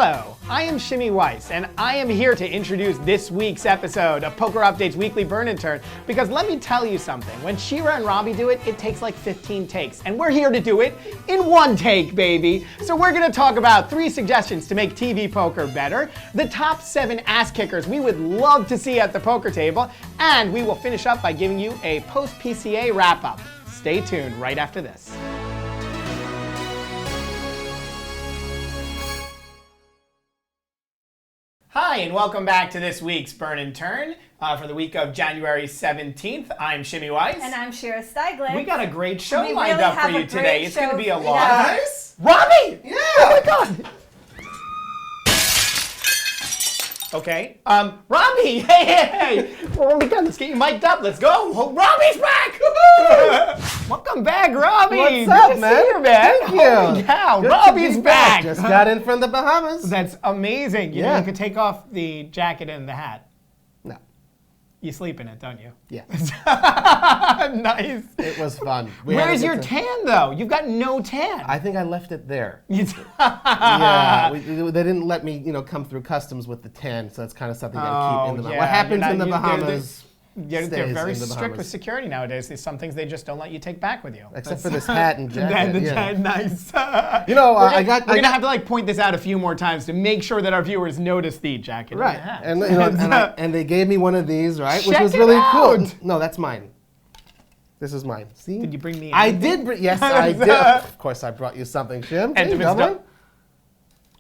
Hello, I am Shimmy Weiss, and I am here to introduce this week's episode of Poker Update's weekly burn and turn, because let me tell you something, when Shira and Robbie do it, it takes like 15 takes, and we're here to do it in one take, baby. So we're gonna talk about 3 suggestions to make TV poker better, the top 7 ass kickers we would love to see at the poker table, and we will finish up by giving you a post-PCA wrap-up. Stay tuned right after this. Hi, and welcome back to this week's Burn and Turn for the week of January 17th. I'm Shimmy Weiss. And I'm Shira Steiglitz. We got a great show lined up for you today. It's going to be a lot. Nice. Robbie! Yeah! Oh my God! Okay. Robbie! Hey! Oh my God, let's get you mic'd up. Let's go. Oh, Robbie's back! Welcome back, Robbie. What's Good up, to man? See you, man. Thank you. Holy cow, Good Robbie's to be back. Just got in from the Bahamas. That's amazing. You know, you could take off the jacket and the hat. No. You sleep in it, don't you? Yeah. Nice. It was fun. Where's your tan, though? You've got no tan. I think I left it there. Yeah, They didn't let me, come through customs with the tan, so that's kind of something you gotta keep in the Bahamas. yeah, What happens you're in the not- Bahamas They're stays very in the strict with Bahamas. security nowadays. There's some things they just don't let you take back with you. Except for this hat and jacket. The yeah. tan, nice. You know, We're gonna have to point this out a few more times to make sure that our viewers notice the jacket Right, and the hat. and they gave me one of these, right, which Check was it really out. cool. No, that's mine. This is mine. See? Did you bring me? I anything? did bring. Yes, I did. Of course, I brought you something, Shim. And Hey, if it's Dublin. not-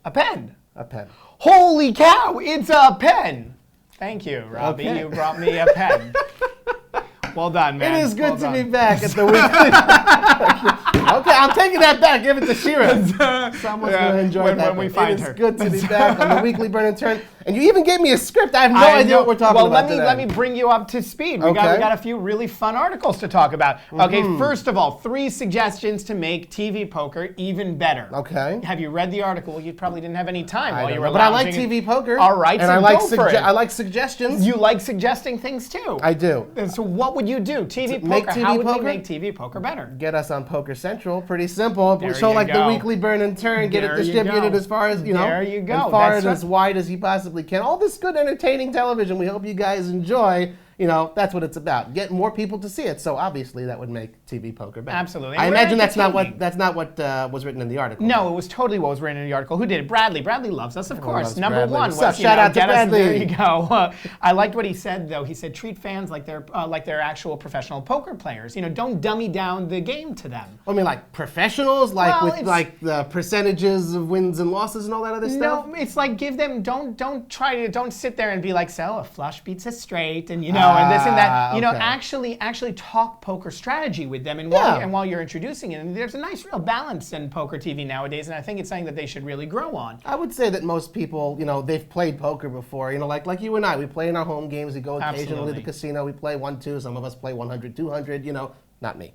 a pen. A pen. Holy cow! It's a pen. Thank you, Robbie. Okay. You brought me a pen. Well done, man. It is good Well to be done. back at the weekly. Okay, I'm taking that back. Give it to Shira. Someone's going to enjoy when that. we find it her. is good to be back on the weekly burn and turn. And you even gave me a script. I have no I idea know. what we're talking well, about let me bring you up to speed. We got a few really fun articles to talk about. Okay, first of all, 3 suggestions to make TV poker even better. Okay. Have you read the article? Well, you probably didn't have any time while you were But I like lounging. TV poker. All right, and so I like go for it. I like suggestions. You like suggesting things too. I do. And so what would you do? TV poker. make TV How would poker? we make TV poker better? Get us on Poker Central. Pretty simple. There Show you like the go. weekly burn and turn. Get There it you distributed go. as far as, There you go. as far That's and as what- wide as you possibly can. All this good entertaining television we hope you guys enjoy. That's what it's about. Get more people to see it. So obviously that would make TV poker better. Absolutely. I And we're imagine that's not entertaining. what was written in the article. No, it was totally what was written in the article. Who did it? Bradley. Bradley loves us, of course. loves Number Bradley. 1 What's up? was, Shout out to get us- Bradley. There you go. I liked what he said, though. He said treat fans like they're actual professional poker players. Don't dummy down the game to them. I mean, like professionals, like Well, with it's- like the percentages of wins and losses and all that other stuff. No, it's like give them don't sit there and be like, so a flush beats a straight and and this and that. Okay. Actually talk poker strategy with them and Yeah. while you're introducing it. And there's a nice real balance in poker TV nowadays, and I think it's something that they should really grow on. I would say that most people, they've played poker before. Like you and I, we play in our home games. We go occasionally Absolutely. to the casino. We play 1-2. Some of us play 100, 200. Not me.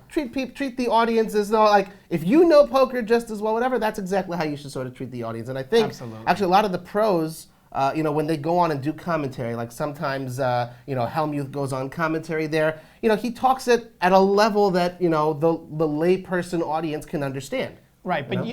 Treat the audience as though, like, if you know poker just as well, whatever. That's exactly how you should sort of treat the audience. And I think Absolutely. actually a lot of the pros. When they go on and do commentary, like sometimes, Helmuth goes on commentary there. He talks it at a level that, the layperson audience can understand. Right, but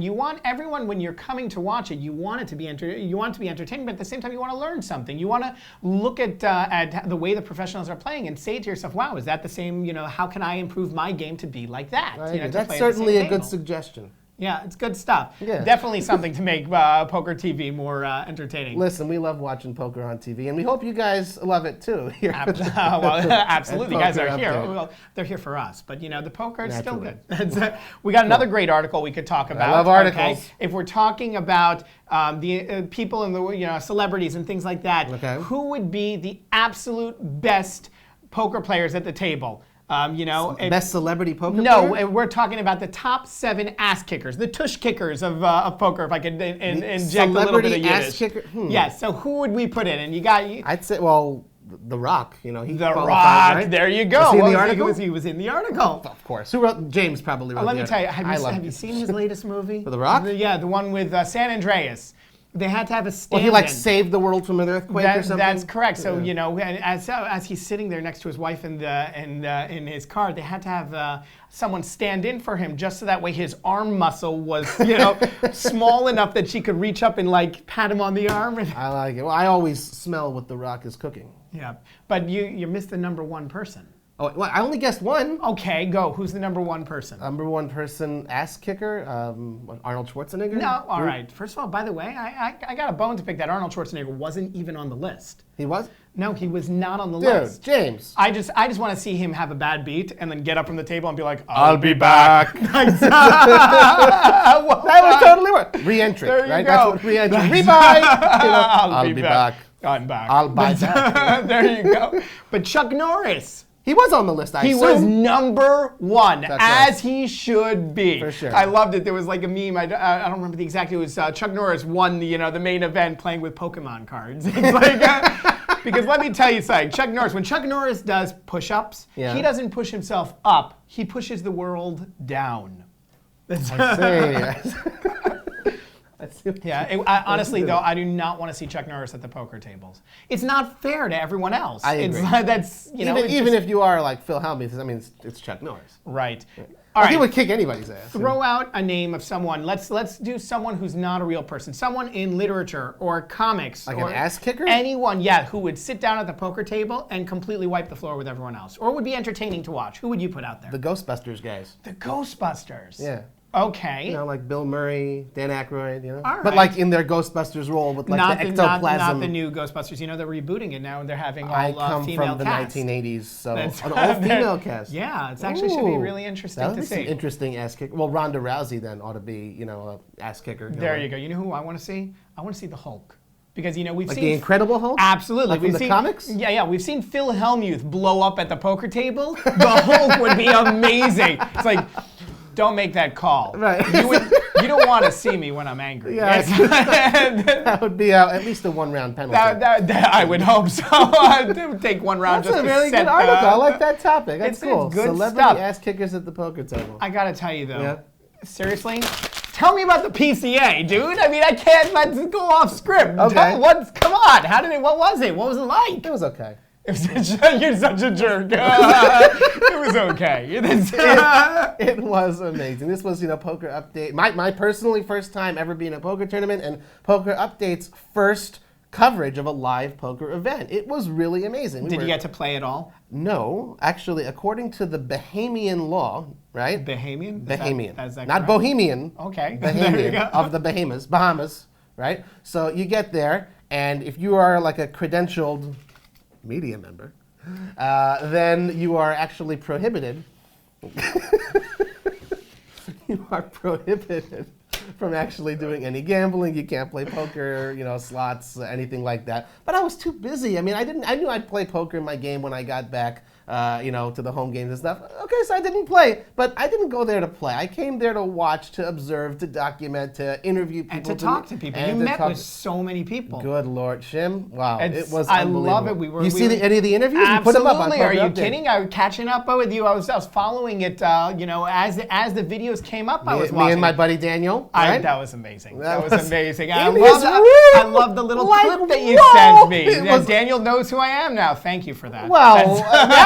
you want everyone, when you're coming to watch it, you want it to be entertaining, but at the same time you want to learn something. You want to look at the way the professionals are playing and say to yourself, wow, is that the same, how can I improve my game to be like that? That's certainly a good suggestion. Yeah, it's good stuff. Yeah. Definitely something to make poker TV more entertaining. Listen, we love watching poker on TV, and we hope you guys love it too. Here. Absolutely, you guys are Poker here. Update. Well, they're here for us, but the poker is still Naturally. good. We got another great article we could talk about. love articles. Okay? If we're talking about the people and the celebrities and things like that, Okay. who would be the absolute best poker players at the table? Best celebrity poker No, player? we're talking about the top 7 ass kickers, the tush kickers of poker. If I could inject a little bit of Celebrity ass Yiddish. kicker? Yes. So who would we put in? And I'd say, well, The Rock. He The qualified, Rock. right? There you go. Was he in the Well, article? He was in the article. Of course. Who wrote? James probably wrote. Let me the tell you. article. Have you seen his latest movie? For The Rock? The one with San Andreas. They had to have a stand. Well, he like saved the world from an earthquake or something. That's correct. So you know, as he's sitting there next to his wife in his car, they had to have someone stand in for him just so that way his arm muscle was small enough that she could reach up and like pat him on the arm. I like it. Well, I always smell what The Rock is cooking. Yeah, but you missed the number one person. Oh, well, I only guessed one. Okay, go. Who's the number one person? Number one person, ass kicker, Arnold Schwarzenegger? No, all right. First of all, by the way, I got a bone to pick that Arnold Schwarzenegger wasn't even on the list. He was? No, he was not on the list. Dude, James. I just want to see him have a bad beat and then get up from the table and be like, I'll be back. That was totally right. Re-entry, there you right? go. That's what re-entry. Rebuy. I'll be back. I'm back. I'll buy back. There you go. But Chuck Norris. He was on the list, I assume. He was number one, That's as right. he should be. For sure. I loved it. There was like a meme. I don't remember the exact. It was Chuck Norris won the main event playing with Pokemon cards. It's like because let me tell you something. Chuck Norris, when Chuck Norris does push-ups, he doesn't push himself up. He pushes the world down. I see. Yeah, honestly though, I do not want to see Chuck Norris at the poker tables. It's not fair to everyone else. I agree. Even if you are like Phil Hellmuth, I mean, it's Chuck Norris. Right. Yeah. All right. He would kick anybody's ass. Throw out a name of someone. Let's do someone who's not a real person. Someone in literature or comics. Like or an ass kicker? Anyone, who would sit down at the poker table and completely wipe the floor with everyone else. Or would be entertaining to watch. Who would you put out there? The Ghostbusters guys. The Ghostbusters. Yeah. Okay. Like Bill Murray, Dan Aykroyd, All right. But like in their Ghostbusters role with like the ectoplasm. Not the new Ghostbusters. They're rebooting it now and they're having all female cast. I come from the 1980s, so an all-female cast. Yeah, it actually should be really interesting to see. Some interesting ass kicker. Well, Ronda Rousey then ought to be, a ass kicker. There you go. You know who I want to see? I want to see the Hulk. Because we've like seen the Incredible Hulk? Absolutely. Like from the comics? Yeah. We've seen Phil Hellmuth blow up at the poker table. The Hulk would be amazing. It's like, don't make that call. Right. You don't want to see me when I'm angry. Yeah, that would be at least a one-round penalty. I would hope so. It would take one round. That's just a really good article. I like that topic. That's cool. It's good Celebrity stuff. ass kickers at the poker table. I gotta tell you though. Seriously. Tell me about the PCA, dude. I mean, I can't let's go off script. Okay. Come on. What was it? What was it like? It was okay. You're such a jerk. It was okay. It was amazing. This was, Poker Update. My personally first time ever being at a poker tournament and Poker Update's first coverage of a live poker event. It was really amazing. Did you get to play at all? No. Actually, according to the Bahamian law, right? Bahamian? Bahamian. Is that Not correct? Bohemian. Okay. Bahamian of the Bahamas, right? So you get there, and if you are like a credentialed media member, then you are actually prohibited. You are prohibited from actually doing any gambling. You can't play poker, slots, anything like that. But I was too busy. I mean, I knew I'd play poker in my game when I got back, to the home games and stuff. Okay, so I didn't play, but I didn't go there to play. I came there to watch, to observe, to document, to interview people. And to talk to people. You met with so many people. Good Lord, Shim. Wow, it was I unbelievable. love it. You see any of the interviews? Absolutely. You put them up on Are you Update. kidding? I was catching up with you. I was following it, as the videos came up, I was watching. Me and my buddy Daniel. Right? That was amazing. That was amazing. I love the little clip that you sent me. Daniel knows who I am now. Thank you for that. Well,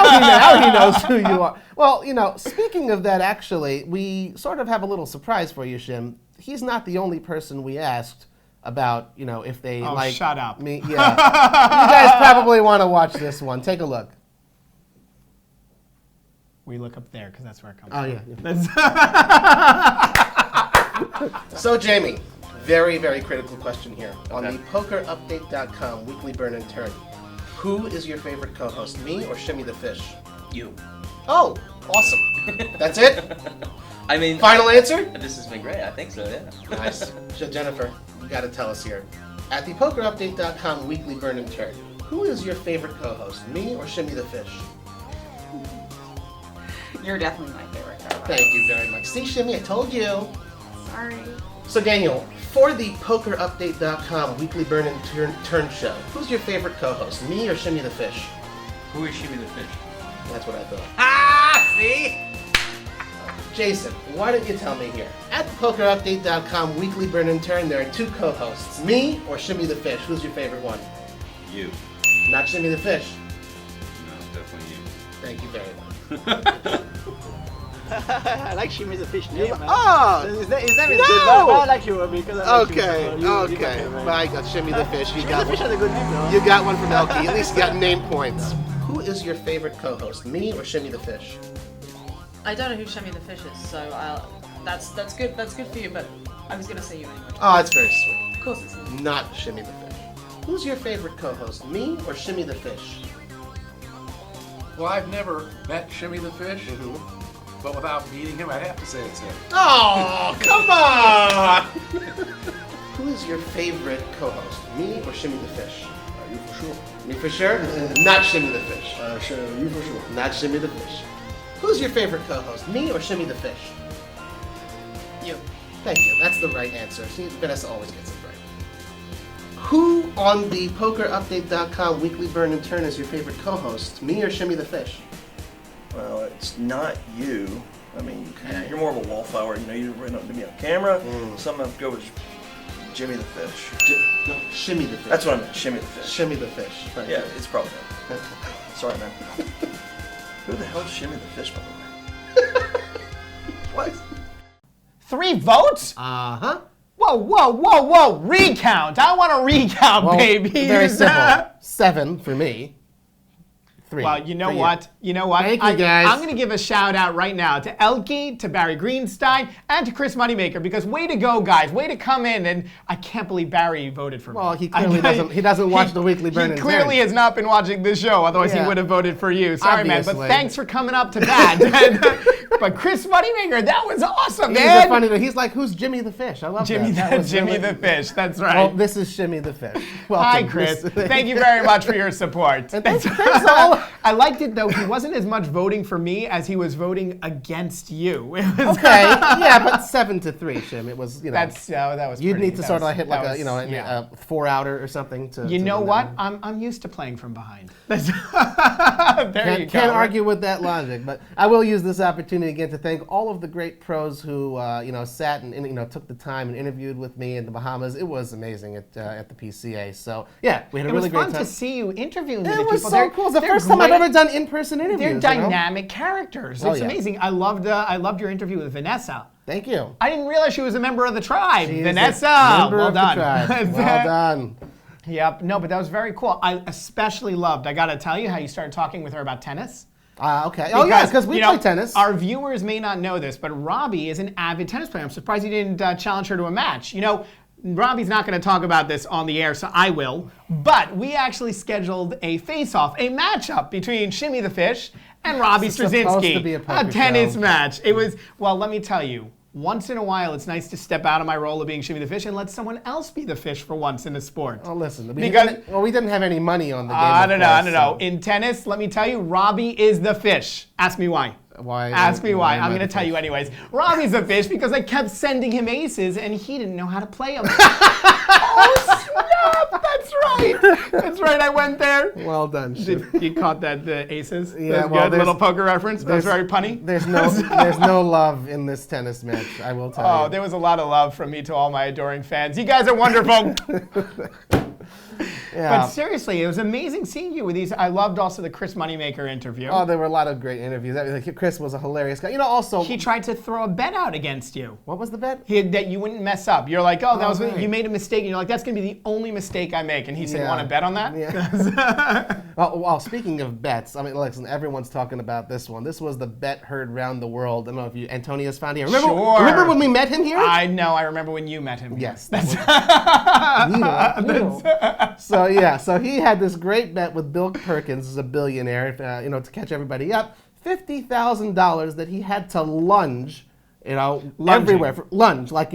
now he knows who you are. Well, speaking of that, actually, we sort of have a little surprise for you, Shim. He's not the only person we asked about, if they like shut up. me. Yeah. You guys probably want to watch this one. Take a look. We look up there because that's where it comes from. So, Jamie, very, very critical question here. On the PokerUpdate.com weekly burn and turn, who is your favorite co-host, me or Shimmy the Fish? You. Oh, awesome. That's it? I mean... Final answer? This has been great. I think so, yeah. Nice. So, Jennifer, you got to tell us here. At the PokerUpdate.com weekly burn and turn, who is your favorite co-host, me or Shimmy the Fish? You're definitely my favorite co-host. Thank you very much. See, Shimmy, I told you. Sorry. So, Daniel, for the PokerUpdate.com weekly burn and turn show, who's your favorite co-host, me or Shimmy the Fish? Who is Shimmy the Fish? That's what I thought. Ah, see? Jason, why don't you tell me here? At PokerUpdate.com Weekly Burn and Turn, there are two co-hosts, me or Shimmy the Fish. Who's your favorite one? You. Not Shimmy the Fish. No, definitely you. Thank you very much. I like Shimmy the Fish name. Oh! His name is good, No! but I like you because I like Okay, you. So you okay. like him, But I got Shimmy the Fish. You Shimmy got the Fish one. has a good name, though. You got one from Elkie. At least you got name points. Who is your favorite co-host, me or Shimmy the Fish? I don't know who Shimmy the Fish is, so that's good. That's good for you. But I was gonna say you anyway. Oh, that's very sweet. Of course it's Not Shimmy the Fish. Who's your favorite co-host, me or Shimmy the Fish? Well, I've never met Shimmy the Fish, but without meeting him, I'd have to say it's him. Oh, come on! Who is your favorite co-host, me or Shimmy the Fish? You for sure. Me for sure? Not Shimmy the Fish. Sure, you for sure. Not Shimmy the Fish. Who's your favorite co-host, me or Shimmy the Fish? you. Thank you. That's the right answer. See, Vanessa always gets it right. Who on the PokerUpdate.com Weekly Burn and Turn is your favorite co-host, me or Shimmy the Fish? Well, it's not you. I mean, you're more of a wallflower. You know, you don't to be on camera. So I'm gonna go with Jimmy the Fish. No, Shimmy the Fish. That's what I meant. Shimmy the Fish. Shimmy the Fish. Thank Yeah, you. it's probably him. Sorry, man. Who the hell is Shimmy the Fish, by the way? What? 3 votes? Uh-huh. Whoa. Recount. I want a recount, Well, baby. very simple. 7 for me. 3. Well, you know for what? You know what? Thank you, guys. I'm going to give a shout out right now to Elkie, to Barry Greenstein, and to Chris Moneymaker, because way to go, guys. Way to come in, and I can't believe Barry voted for me. Well, he clearly doesn't. He doesn't watch the Weekly Burn and He clearly Turn. has not been watching this show, otherwise he Yeah. would have voted for you. Sorry, man, but Obviously. thanks for coming up to bat. But Chris Moneymaker, that was awesome, He's man. a funny. He's like, who's Jimmy the Fish? I love Jimmy, that. That was Jimmy really- the Fish. That's right. Well, this is Shimmy the Fish. Welcome. Hi, Chris. Thank you very much for your support. Thanks all. I liked it, though. He wasn't as much voting for me as he was voting against you. It was- Okay, yeah, but 7-3, Shim. It was, you know. that was. You'd pretty- need to that sort of was- hit that like was- a, yeah. a 4-outer or something to. You to know win what? that one. I'm used to playing from behind. There you go. Can't argue with that logic, but I will use this opportunity again to thank all of the great pros who sat and took the time and interviewed with me in the Bahamas. It was amazing at the PCA. So yeah, we had a It really was great fun time. to see you interviewing It these was people. so cool. It's the They're first time I've great. ever done in-person interviews. They're you know? dynamic characters. Oh, It's yeah. amazing. I loved your interview with Vanessa. Thank you. I didn't realize she was a member of the tribe. She is Vanessa, a member well of the done. tribe. Well done. Yep. No, but that was very cool. I especially loved, I got to tell you, how you started talking with her about tennis. Okay. Oh yeah, because we you know, play tennis. Our viewers may not know this, but Robbie is an avid tennis player. I'm surprised he didn't challenge her to a match. You know, Robbie's not going to talk about this on the air, so I will. But we actually scheduled a face-off, a matchup between Shimmy the Fish and Robbie It's supposed to Straczynski. be a poker tennis show. match. It was, well, let me tell you, once in a while, it's nice to step out of my role of being Shimmy the Fish and let someone else be the fish for once in a sport. Oh, listen. Because- we didn't have any money on the game. I of don't know. I course, don't know. so- In tennis, let me tell you, Robbie is the fish. Ask me why. Why? Ask me why. am I'm I going to the tell fish? you anyways. Robbie's the fish because I kept sending him aces and he didn't know how to play them. Oh, snap! That's right. That's right. I went there. Well done, Shim. You caught that, the aces? Yeah, That's well, good. there's- Little poker reference. That's there's- very punny. There's no love in this tennis match. I will tell Oh, you. there was a lot of love from me to all my adoring fans. You guys are wonderful. Yeah. But seriously, it was amazing seeing you with these. I loved also the Chris Moneymaker interview. Oh, there were a lot of great interviews. Chris was a hilarious guy. You know, also, He tried to throw a bet out against you. what was the bet? That you wouldn't mess up. You're like, oh, that was right. you made a mistake, and you're like, that's gonna be the only mistake I make. And he said, Yeah. want to bet on that? Yeah. well, speaking of bets, I mean, listen, everyone's talking about this one. This was the bet heard round the world. I don't know if you, Antonio's found here. Sure. Remember when we met him here? I know. I remember when you met him. Yes. That's So yeah, so he had this great bet with Bill Perkins, who's a billionaire, to catch everybody up, $50,000 that he had to lunge, Lunging. everywhere. Lunge, like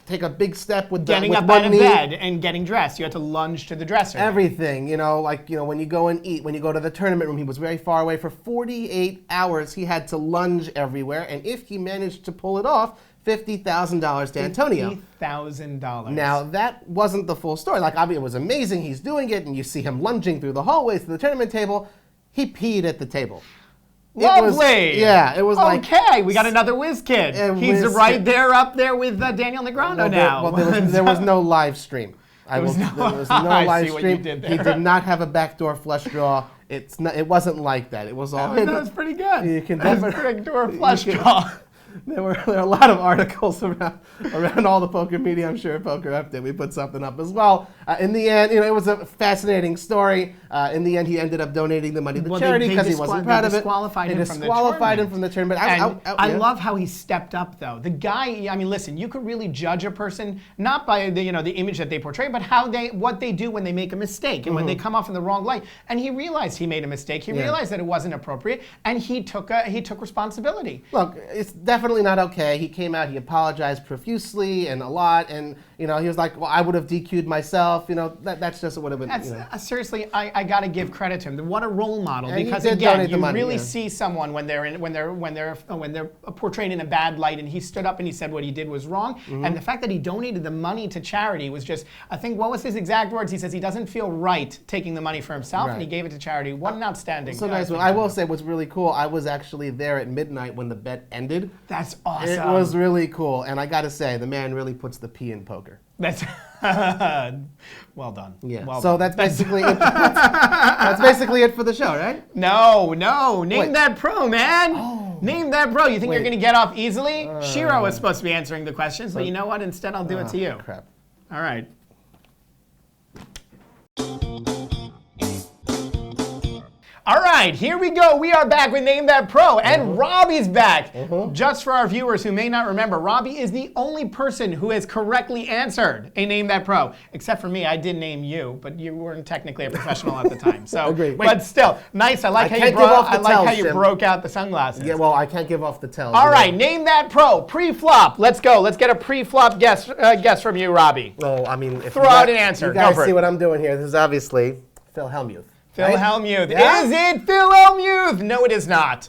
take a big step with getting with up one out of knee. bed and getting dressed. You had to lunge to the dresser. Everything, when you go and eat, when you go to the tournament room, he was very far away. For 48 hours, he had to lunge everywhere, and if he managed to pull it off, $50,000 to Antonio. $50,000. Now, that wasn't the full story. Like, it was amazing, he's doing it, and you see him lunging through the hallways to the tournament table. He peed at the table. Lovely. It was like. Okay, we got another whiz kid. He's whiz right kid. there up there with Daniel Negreanu now. There was no live stream. There was no I live see what you stream. did He there. did not have a backdoor flush draw. It wasn't like that. It was all. That was pretty good. You can That's definitely- backdoor flush you can- draw. There were a lot of articles around all the poker media. I'm sure Poker Update we put something up as well. In the end, it was a fascinating story. In the end, he ended up donating the money to charity because he wasn't proud of it. They disqualified him from the tournament. I love how he stepped up, though. The guy, I mean, listen, you could really judge a person not by the image that they portray, but what they do when they make a mistake and when they come off in the wrong light. And he realized he made a mistake. He realized that it wasn't appropriate, and he took responsibility. Look, it's definitely not okay. He came out, he apologized profusely and a lot, and he was like, "Well, I would have DQ'd myself." That's just what it would have been. Seriously, I got to give credit to him. What a role model! And because he did again, donate the you money, really see someone when they're portrayed in a bad light, and he stood up and he said what he did was wrong. And the fact that he donated the money to charity was just, I think, what was his exact words? He says he doesn't feel right taking the money for himself, and he gave it to charity. What an outstanding! So nice. Well, I will say what's really cool. I was actually there at midnight when the bet ended. That's awesome. It was really cool, and I got to say, the man really puts the P in poker. That's well done. Yeah. Well So done. that's basically it. That's basically it for the show, right? No. Name Wait. that pro, man. Oh. Name that pro. You think you're Wait. going to get off easily? Shiro was supposed to be answering the questions, but you know what? Instead, I'll do it to you. Crap. All right. All right, here we go. We are back with Name That Pro, and Robbie's back. Just for our viewers who may not remember, Robbie is the only person who has correctly answered a Name That Pro, except for me. I did name you, but you weren't technically a professional at the time. So, Agreed. but still, nice. I like I how you can't give off the I like tells, how you Jim. broke out the sunglasses. Yeah, well, I can't give off the tells. All right, Name That Pro pre-flop. Let's go. Let's get a pre-flop guess from you, Robbie. Well, I mean, if Throw you out guys- an answer. You Go guys for see it. what I'm doing here. This is obviously Phil Hellmuth. Phil right? Hellmuth. Yeah? Is it Phil Hellmuth? No, it is not.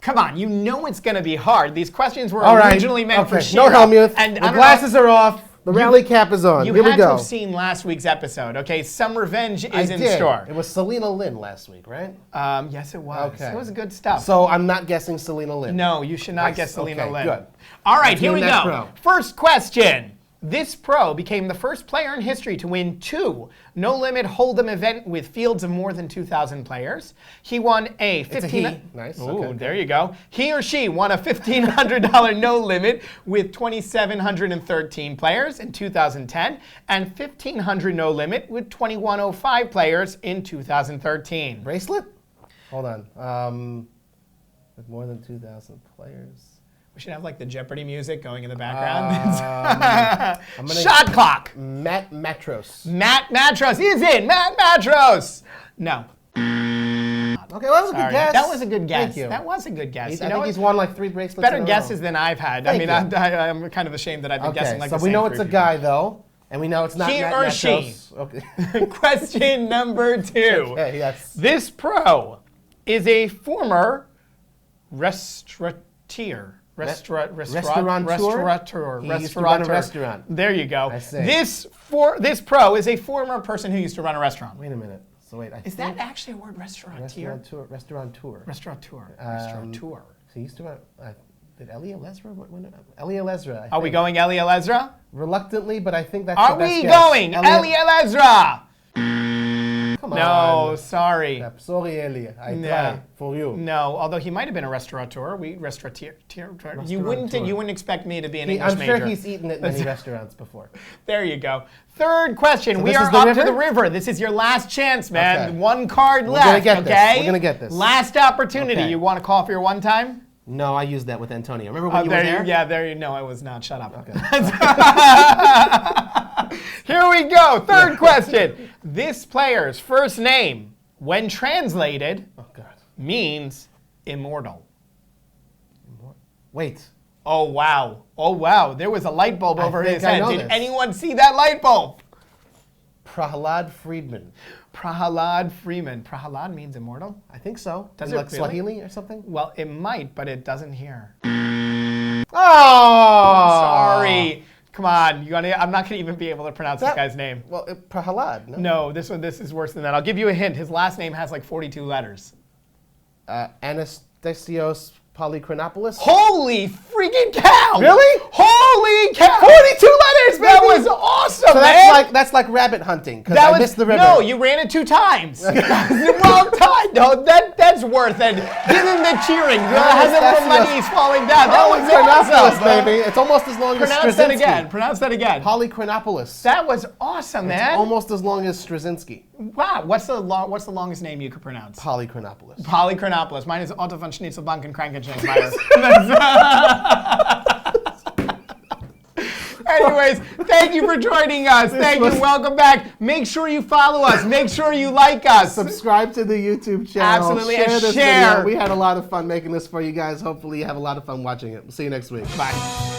Come on, you know it's going to be hard. These questions were All right. originally meant for Okay. Shiro. No Hellmuth. And The glasses are off. The rally cap is on. You Here we had to go. have seen last week's episode, okay? Some revenge is I in did. store. It was Selena Lynn last week, right? Yes, it was. Okay. It was good stuff. So I'm not guessing Selena Lynn. No, you should not Nice. guess Selena Okay, Lynn. good. All right, Let's here we name go. that pro. First question. This pro became the first player in history to win 2 no-limit hold'em event with fields of more than 2,000 players. He won a It's a 15. he. Nice. Ooh, Okay. there you go. He or she won a $1,500 no-limit with 2,713 players in 2010 and $1,500 no-limit with 2,105 players in 2013. Bracelet? Hold on. With more than 2,000 players. We should have like the Jeopardy music going in the background. I'm gonna- Shot clock. Matt Matros. Matt Matros is in. Matt Matros. No. Okay, well, that was a good Sorry. guess. That was a good guess. Thank you. That was a good guess. I You think know he's what? won like 3 bracelets. Better in a row. guesses than I've had. Thank you. I'm kind of ashamed that I've been guessing like so the we same know it's 3 a guy people. though, and we know it's not He Matt or Matros. Okay. Question number 2. Okay, yes. This pro is a former restaurateur. Restaurateur. He used to run a restaurant. There you go. I see. This pro is a former person who used to run a restaurant. Wait a minute. So wait, Is that actually a word, restaurateur? Restaurateur. Restaurateur. Restaurateur. He used to run. Did Elia Lesra? Elia Lesra. I Are we think. going Eli Elezra? Reluctantly, but I think that's Are the best we guess. going Eli Elezra? Come No, on. sorry. Sorry, Elia. I Yeah. try for you. No, although he might have been a restaurateur. You wouldn't expect me to be an English I'm major. sure he's eaten at many restaurants before. There you go. Third question. We this are is the up river? to the river. This is your last chance, man. Okay. 1 card We're left. gonna get this. Okay. We're gonna get this. Last opportunity. Okay. You want to call for your one time? No, I used that with Antonio. Remember when you were there there? Yeah, there you. No, I was not. Shut up. Okay. Here we go. Third question. This player's first name, when translated, Oh God. means immortal. Wait. Oh wow. Oh wow. There was a light bulb over think his I head. know Did this. anyone see that light bulb? Prahalad Friedman. Prahalad Freeman. Prahalad means immortal? I think so. Does In, it like really? Swahili or something? Well, it might, but it doesn't here. Oh! Sorry. Come on. I'm not going to even be able to pronounce this guy's name. Well, Prahalad. No. No, this is worse than that. I'll give you a hint. His last name has like 42 letters. Destios Polychronopoulos. Holy freaking cow! Really? Holy cow! 42 letters, That baby! was awesome, So man! that's like rabbit hunting, because That I was, missed the river. no, you ran it 2 times. Well done. No, that's worth it. Given the cheering, has that's everyone money falling down. That was Polychronopoulos, awesome. baby. It's almost as long as Pronounce that Straczynski. again. Pronounce that again. Polychronopoulos. That was awesome, man. Almost as long as Straczynski. Wow. What's the longest name you could pronounce? Polychronopoulos. Polychronopoulos. Mine is Otto von Schnitzelbank and Krankenschneider. Anyways, thank you for joining us. Thank you. Welcome back. Make sure you follow us. Make sure you like us. Subscribe to the YouTube channel. Absolutely, Share and this share. video. We had a lot of fun making this for you guys. Hopefully you have a lot of fun watching it. We'll see you next week. Bye.